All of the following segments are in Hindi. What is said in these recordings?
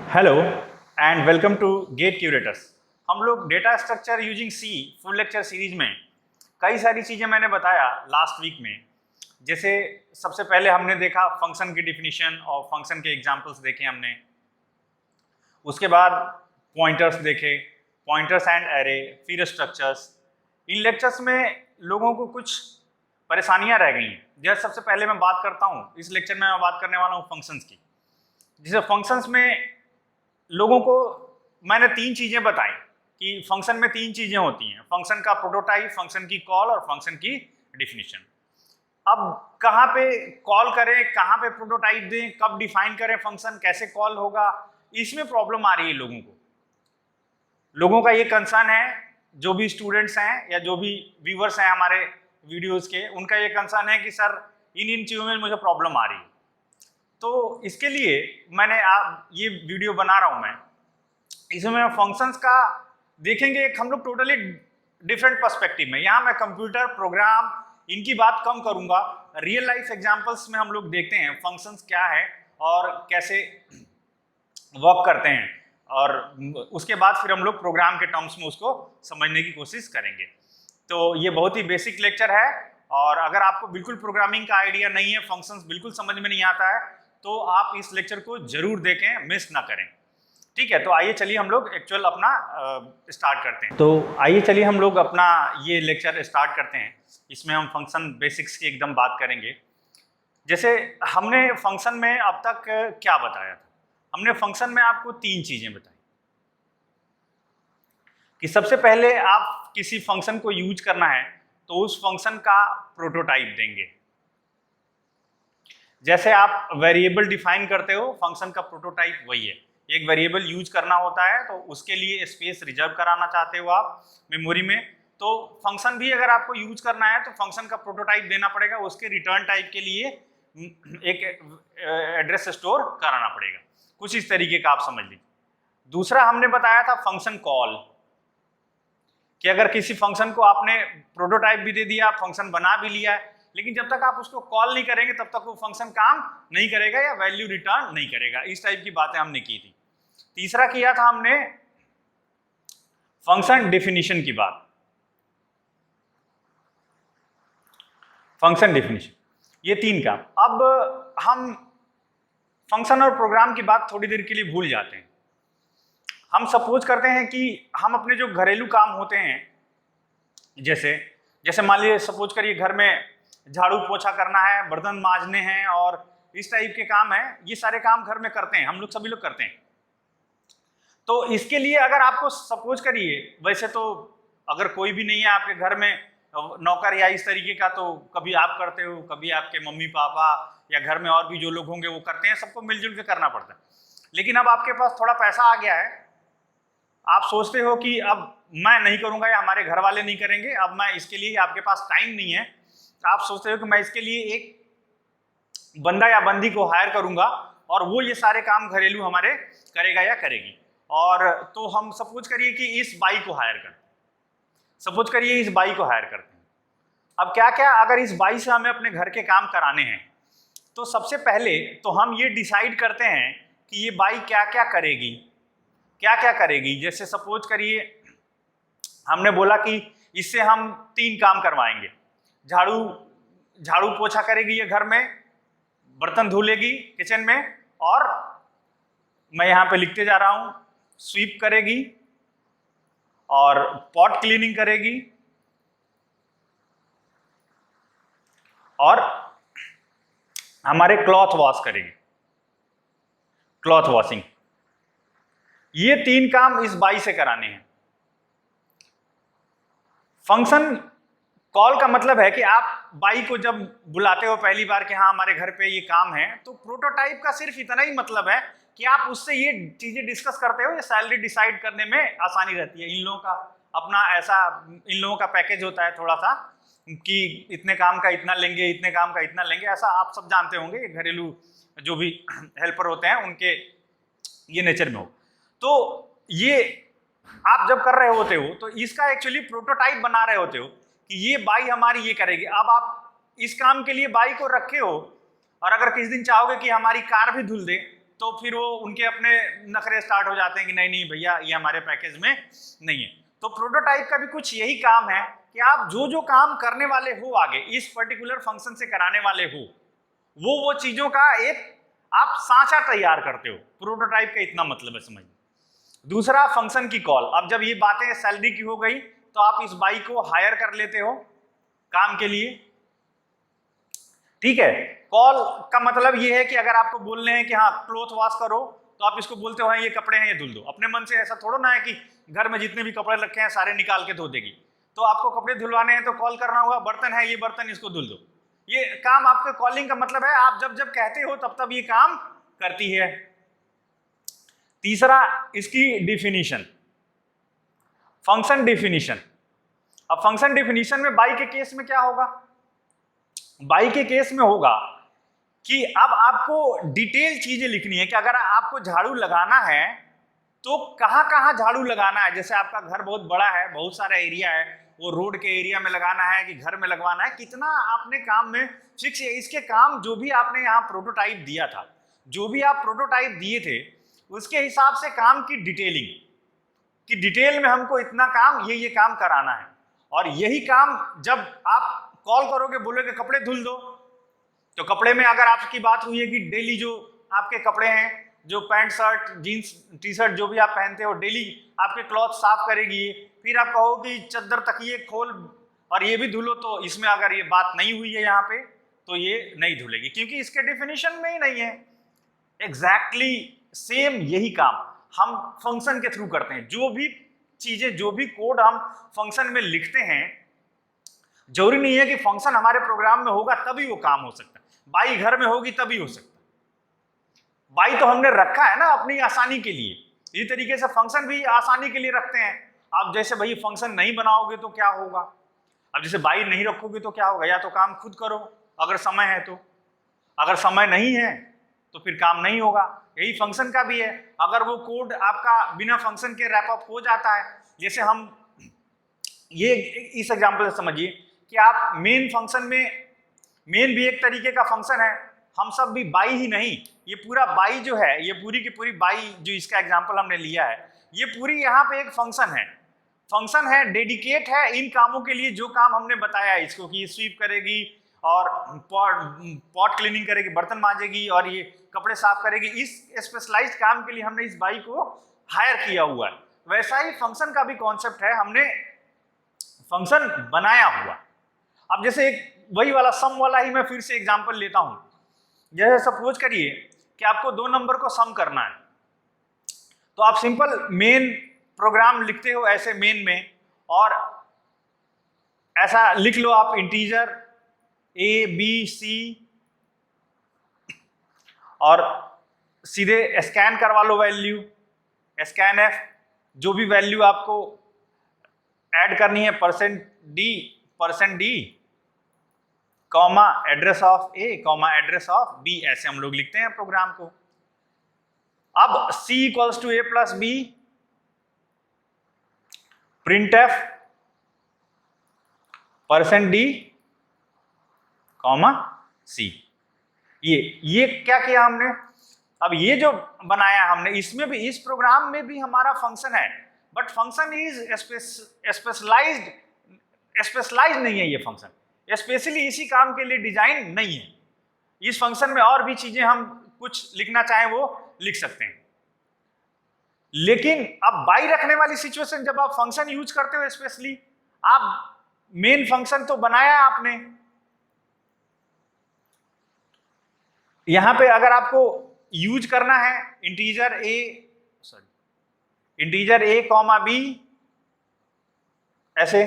Hello and welcome to gate curators. हम लोग data structure using C full lecture series में कई सारी चीज़ें मैंने बताया लास्ट वीक में। जैसे सबसे पहले हमने देखा फंक्शन की डिफिनीशन और फंक्शन के एग्जांपल्स देखे हमने। उसके बाद पॉइंटर्स देखे, पॉइंटर्स एंड एरे, फिर स्ट्रक्चर्स। इन लेक्चर्स में लोगों को कुछ परेशानियां रह गई हैं। जैसे सबसे पहले मैं बात करता हूँ, इस लेक्चर में मैं बात करने वाला हूँ फंक्शंस की। जैसे फंक्शंस में लोगों को मैंने तीन चीजें बताई कि फंक्शन में तीन चीजें होती हैं: फंक्शन का प्रोटोटाइप, फंक्शन की कॉल और फंक्शन की डिफिनीशन। अब कहाँ पे कॉल करें, कहाँ पे प्रोटोटाइप दें, कब डिफाइन करें फंक्शन, कैसे कॉल होगा, इसमें प्रॉब्लम आ रही है लोगों को। लोगों का ये कंसर्न है, जो भी स्टूडेंट्स हैं या जो भी व्यूअर्स हैं हमारे वीडियोस के, उनका ये कंसर्न है कि सर इन चीज़ों में मुझे प्रॉब्लम आ रही है। तो इसके लिए मैंने आप ये वीडियो बना रहा हूं मैं। इसमें फंक्शंस का देखेंगे एक हम लोग टोटली डिफरेंट पर्सपेक्टिव में। यहाँ मैं कंप्यूटर प्रोग्राम इनकी बात कम करूंगा, रियल लाइफ एग्जांपल्स में हम लोग देखते हैं फंक्शंस क्या है और कैसे वर्क करते हैं, और उसके बाद फिर हम लोग प्रोग्राम के टर्म्स में उसको समझने की कोशिश करेंगे। तो ये बहुत ही बेसिक लेक्चर है, और अगर आपको बिल्कुल प्रोग्रामिंग का आइडिया नहीं है, फंक्शंस बिल्कुल समझ में नहीं आता है, तो आप इस लेक्चर को जरूर देखें, मिस ना करें। ठीक है, तो आइए चलिए हम लोग एक्चुअल अपना स्टार्ट करते हैं। तो आइए चलिए हम लोग अपना ये लेक्चर स्टार्ट करते हैं। इसमें हम फंक्शन बेसिक्स की एकदम बात करेंगे। जैसे हमने फंक्शन में अब तक क्या बताया था, हमने फंक्शन में आपको तीन चीजें बताई कि सबसे पहले आप किसी फंक्शन को यूज करना है तो उस फंक्शन का प्रोटोटाइप देंगे। जैसे आप वेरिएबल डिफाइन करते हो, फंक्शन का प्रोटोटाइप वही है। एक वेरिएबल यूज करना होता है तो उसके लिए स्पेस रिजर्व कराना चाहते हो आप मेमोरी में, तो फंक्शन भी अगर आपको यूज करना है तो फंक्शन का प्रोटोटाइप देना पड़ेगा। उसके रिटर्न टाइप के लिए एक एड्रेस स्टोर कराना पड़ेगा। कुछ इस तरीके का आप समझ लीजिए। दूसरा हमने बताया था फंक्शन कॉल, कि अगर किसी फंक्शन को आपने प्रोटोटाइप भी दे दिया, फंक्शन बना भी लिया है, लेकिन जब तक आप उसको कॉल नहीं करेंगे तब तक वो फंक्शन काम नहीं करेगा या वैल्यू रिटर्न नहीं करेगा। इस टाइप की बातें हमने की थी। तीसरा किया था हमने फंक्शन डेफिनेशन की बात। फंक्शन डेफिनेशन, ये तीन काम। अब हम फंक्शन और प्रोग्राम की बात थोड़ी देर के लिए भूल जाते हैं। हम सपोज करते हैं कि हम अपने जो घरेलू काम होते हैं, जैसे जैसे मान लीजिए सपोज करिए घर में झाड़ू पोछा करना है, बर्तन मांजने हैं और इस टाइप के काम है, ये सारे काम घर में करते हैं हम लोग, सभी लोग करते हैं। तो इसके लिए अगर आपको सपोज करिए, वैसे तो अगर कोई भी नहीं है आपके घर में नौकर या इस तरीके का, तो कभी आप करते हो, कभी आपके मम्मी पापा या घर में और भी जो लोग होंगे वो करते हैं, सबको मिलजुल के करना पड़ता है। लेकिन अब आपके पास थोड़ा पैसा आ गया है, आप सोचते हो कि अब मैं नहीं करूंगा या हमारे घर वाले नहीं करेंगे, अब मैं इसके लिए, आपके पास टाइम नहीं है, आप सोचते हो कि मैं इसके लिए एक बंदा या बंदी को हायर करूंगा और वो ये सारे काम घरेलू हमारे करेगा या करेगी। और तो हम सपोज करिए कि इस बाई को हायर करते हैं, सपोज करिए इस बाई को हायर करते हैं। अब क्या क्या अगर इस बाई से हमें अपने घर के काम कराने हैं, तो सबसे पहले तो हम ये डिसाइड करते हैं कि ये बाई क्या क्या करेगी, क्या क्या करेगी। जैसे सपोज करिए हमने बोला कि इससे हम तीन काम करवाएंगे, झाड़ू पोछा करेगी ये घर में, बर्तन धो लेगी किचन में, और मैं यहाँ पे लिखते जा रहा हूँ, स्वीप करेगी और पॉट क्लीनिंग करेगी और हमारे क्लॉथ वॉश करेगी, क्लॉथ वॉशिंग। ये तीन काम इस बाई से कराने हैं। फंक्शन कॉल का मतलब है कि आप बाई को जब बुलाते हो पहली बार कि हाँ हमारे घर पे ये काम है, तो प्रोटोटाइप का सिर्फ इतना ही मतलब है कि आप उससे ये चीजें डिस्कस करते हो, ये सैलरी डिसाइड करने में आसानी रहती है। इन लोगों का अपना ऐसा, इन लोगों का पैकेज होता है थोड़ा सा कि इतने काम का इतना लेंगे, इतने काम का इतना लेंगे, ऐसा आप सब जानते होंगे। ये घरेलू जो भी हेल्पर होते हैं उनके ये नेचर में हो। तो ये आप जब कर रहे होते हो तो इसका एक्चुअली प्रोटोटाइप बना रहे होते हो कि ये बाई हमारी ये करेगी। अब आप इस काम के लिए बाई को रखे हो, और अगर किसी दिन चाहोगे कि हमारी कार भी धुल दे, तो फिर वो उनके अपने नखरे स्टार्ट हो जाते हैं कि नहीं नहीं भैया ये हमारे पैकेज में नहीं है। तो प्रोटोटाइप का भी कुछ यही काम है कि आप जो जो काम करने वाले हो आगे इस पर्टिकुलर फंक्शन से कराने वाले हो वो चीजों का एक आप सांचा तैयार करते हो। प्रोटोटाइप का इतना मतलब है, समझ। दूसरा फंक्शन की कॉल। अब जब ये बातें सैलरी की हो गई तो आप इस बाई को हायर कर लेते हो काम के लिए, ठीक है। कॉल का मतलब ये है कि अगर आपको बोलने हैं कि हाँ क्लोथ वॉश करो तो आप इसको बोलते हो हाँ ये कपड़े हैं ये धुल दो। अपने मन से ऐसा थोड़ा ना है कि घर में जितने भी कपड़े रखे हैं सारे निकाल के धो देगी। तो आपको कपड़े धुलवाने हैं तो कॉल करना होगा, बर्तन है ये बर्तन इसको धुल दो। ये काम आपके कॉलिंग का मतलब है, आप जब जब कहते हो तब तब ये काम करती है। तीसरा इसकी डिफिनीशन, फंक्शन डिफिनीशन। अब फंक्शन डिफिनीशन में बाई के केस में क्या होगा, बाई के केस में होगा कि अब आपको डिटेल चीजें लिखनी है कि अगर आपको झाड़ू लगाना है तो कहां कहां झाड़ू लगाना है। जैसे आपका घर बहुत बड़ा है, बहुत सारा एरिया है, वो रोड के एरिया में लगाना है कि घर में लगवाना है, कितना आपने काम में फिक्स है। इसके काम जो भी आपने यहाँ प्रोटोटाइप दिया था, जो भी आप प्रोटोटाइप दिए थे उसके हिसाब से काम की डिटेलिंग, कि डिटेल में हमको इतना काम ये काम कराना है। और यही काम जब आप कॉल करोगे बोलोगे कपड़े धुल दो, तो कपड़े में अगर आपकी बात हुई है कि डेली जो आपके कपड़े हैं, जो pant shirt jeans T shirt जो भी आप पहनते हो डेली आपके क्लॉथ साफ करेगी, फिर आप कहो कि चद्दर तकिए खोल और ये भी धुलो, तो इसमें अगर ये बात नहीं हुई है यहाँ पे तो ये नहीं धुलेगी क्योंकि इसके डिफिनीशन में ही नहीं है। एग्जैक्टली सेम यही काम हम फंक्शन के थ्रू करते हैं। जो भी चीजें, जो भी कोड हम फंक्शन में लिखते हैं, जरूरी नहीं है कि फंक्शन हमारे प्रोग्राम में होगा तभी वो काम हो सकता है, बाई घर में होगी तभी हो सकता है। बाई तो हमने रखा है ना अपनी आसानी के लिए, इसी तरीके से फंक्शन भी आसानी के लिए रखते हैं। आप जैसे भाई फंक्शन नहीं बनाओगे तो क्या होगा, अब जैसे बाई नहीं रखोगे तो क्या होगा, या तो काम खुद करो अगर समय है तो, अगर समय नहीं है तो फिर काम नहीं होगा। यही फंक्शन का भी है, अगर वो कोड आपका बिना फंक्शन के रैप अप हो जाता है। जैसे हम ये इस एग्जांपल से समझिए कि आप मेन फंक्शन में, मेन भी एक तरीके का फंक्शन है, हम सब भी बाई ही नहीं, ये पूरा बाई जो है, ये पूरी की पूरी बाई जो इसका एग्जांपल हमने लिया है, ये पूरी यहाँ पे एक फंक्शन है। फंक्शन है, डेडिकेट है इन कामों के लिए जो काम हमने बताया है इसको, कि स्वीप करेगी और पॉट क्लीनिंग करेगी, बर्तन मांजेगी और ये कपड़े साफ करेगी। इस स्पेशलाइज्ड काम के लिए हमने इस बाई को हायर किया हुआ है। वैसा ही फंक्शन का भी कॉन्सेप्ट है, हमने फंक्शन बनाया हुआ। अब जैसे एक वही वाला सम वाला ही मैं फिर से एग्जांपल लेता हूं। जैसे सपोज करिए कि आपको 2 नंबर को सम करना है, तो आप सिंपल मेन प्रोग्राम लिखते हो ऐसे मेन में, और ऐसा लिख लो आप इंटीजर ए बी सी और सीधे स्कैन करवा लो वैल्यू, स्कैन एफ, जो भी वैल्यू आपको ऐड करनी है, %d comma address of a comma address of b, ऐसे हम लोग लिखते हैं प्रोग्राम को। अब c equals to a plus b, print f %d comma c। ये क्या किया हमने, अब ये जो बनाया हमने इसमें भी, इस प्रोग्राम में भी हमारा फंक्शन है, बट फंक्शन इज स्पेशलाइज्ड नहीं है। ये फंक्शन स्पेशली इसी काम के लिए डिजाइन नहीं है। इस फंक्शन में और भी चीजें हम कुछ लिखना चाहें वो लिख सकते हैं, लेकिन अब बाई रखने वाली सिचुएशन जब आप फंक्शन यूज करते हो, स्पेशली आप मेन फंक्शन तो बनाया आपने, यहां पे अगर आपको यूज करना है इंटीजर ए कॉमा बी ऐसे,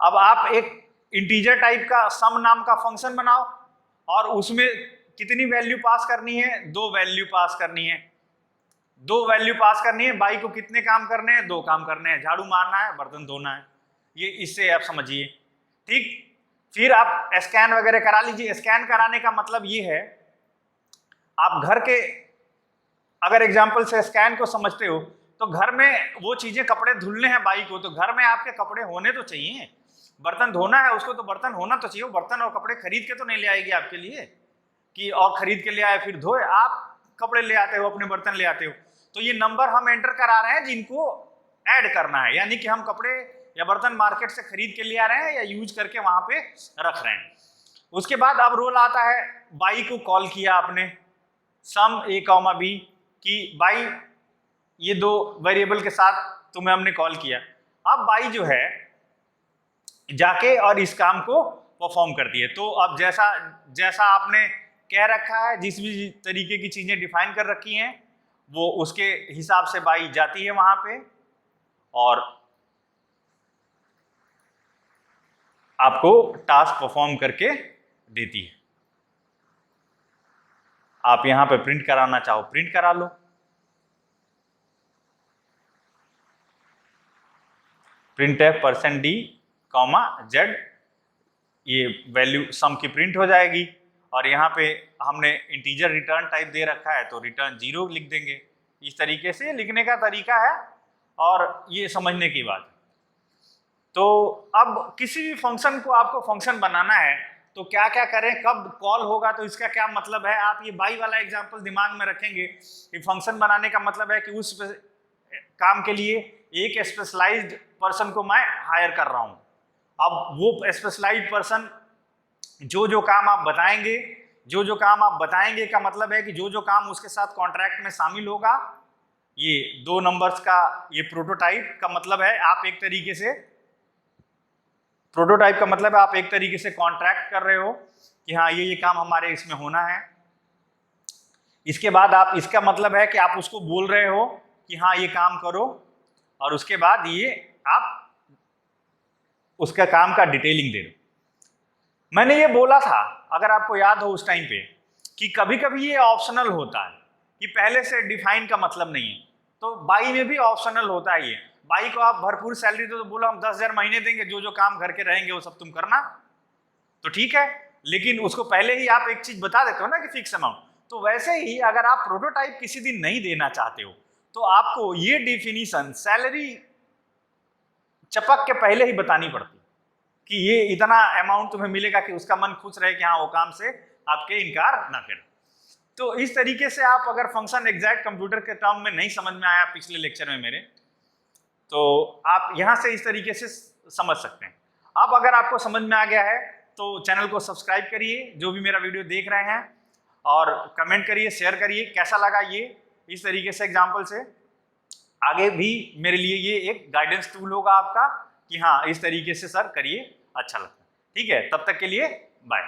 अब आप एक इंटीजर टाइप का सम नाम का फंक्शन बनाओ और उसमें कितनी वैल्यू पास करनी है, 2 वैल्यू पास करनी है। 2 वैल्यू पास करनी है। बाई को कितने काम करने हैं, 2 काम करने हैं, झाड़ू मारना है, बर्तन धोना है। ये इससे आप समझिए, ठीक। फिर आप स्कैन वगैरह करा लीजिए। स्कैन कराने का मतलब ये है, आप घर के अगर एग्जाम्पल से स्कैन को समझते हो तो घर में वो चीजें, कपड़े धुलने हैं बाई को, तो घर में आपके कपड़े होने तो चाहिए। बर्तन धोना है उसको तो बर्तन होना तो चाहिए। बर्तन और कपड़े खरीद के तो नहीं ले आएगी आपके लिए कि और खरीद के ले आए फिर धोए। आप कपड़े ले आते हो, अपने बर्तन ले आते हो, तो ये नंबर हम एंटर करा रहे हैं जिनको ऐड करना है, यानी कि हम कपड़े या बर्तन मार्केट से खरीद के ले आ रहे हैं या यूज करके वहां पे रख रहे हैं। उसके बाद अब रोल आता है, बाई को कॉल किया आपने, सम ए कॉमा बी, कि बाई ये दो वेरिएबल के साथ तुम्हें हमने कॉल किया। अब बाई जो है जाके और इस काम को परफॉर्म करती है। तो अब जैसा आपने कह रखा है, जिस भी तरीके की चीजें डिफाइन कर रखी हैं, वो उसके हिसाब से बाई जाती है वहां पे और आपको टास्क परफॉर्म करके देती है। आप यहां पे प्रिंट कराना चाहो प्रिंट करा लो, प्रिंट एफ %d, z, ये वैल्यू सम की प्रिंट हो जाएगी। और यहाँ पे हमने इंटीजर रिटर्न टाइप दे रखा है तो रिटर्न 0 लिख देंगे। इस तरीके से लिखने का तरीका है और ये समझने की बात है। तो अब किसी भी फंक्शन को आपको फंक्शन बनाना है तो क्या क्या करें, कब कॉल होगा, तो इसका क्या मतलब है, आप ये बाई वाला एग्जांपल दिमाग में रखेंगे कि फंक्शन बनाने का मतलब है कि उस काम के लिए एक स्पेशलाइज्ड पर्सन को मैं हायर कर रहा हूं। अब वो स्पेशलाइज्ड पर्सन जो काम आप बताएंगे, जो काम आप बताएंगे का मतलब है कि जो काम उसके साथ कॉन्ट्रैक्ट में शामिल होगा, ये 2 नंबर्स का ये प्रोटोटाइप का मतलब है आप एक तरीके से, प्रोटोटाइप का मतलब है आप एक तरीके से कॉन्ट्रैक्ट कर रहे हो कि हाँ ये काम हमारे इसमें होना है। इसके बाद आप, इसका मतलब है कि आप उसको बोल रहे हो कि हाँ ये काम करो, और उसके बाद ये आप उसका काम का डिटेलिंग दे दो। मैंने ये बोला था, अगर आपको याद हो उस टाइम पे, कि कभी कभी ये ऑप्शनल होता है, कि पहले से डिफाइन का मतलब नहीं है। तो बाई में भी ऑप्शनल होता है ये। बाई को आप भरपूर सैलरी दो तो बोलो हम 10,000 महीने देंगे, जो काम घर के रहेंगे वो सब तुम करना, तो ठीक है, लेकिन उसको पहले ही आप एक चीज बता देते हो ना कि फिक्स अमाउंट। तो वैसे ही अगर आप प्रोटोटाइप किसी दिन नहीं देना चाहते हो तो आपको ये डिफिनीशन सैलरी चपक के पहले ही बतानी पड़ती कि ये इतना अमाउंट तुम्हें मिलेगा कि उसका मन खुश रहे कि हाँ वो काम से आपके इनकार ना करे। तो इस तरीके से आप, अगर फंक्शन एग्जैक्ट कंप्यूटर के टर्म में नहीं समझ में आया पिछले लेक्चर में मेरे, तो आप यहाँ से इस तरीके से समझ सकते हैं। अब अगर आपको समझ में आ गया है तो चैनल को सब्सक्राइब करिए जो भी मेरा वीडियो देख रहे हैं, और कमेंट करिए, शेयर करिए कैसा लगा ये, इस तरीके से एग्जाम्पल से आगे भी मेरे लिए ये एक गाइडेंस टूल होगा आपका कि हाँ इस तरीके से सर करिए, अच्छा लगता है। ठीक है, तब तक के लिए बाय।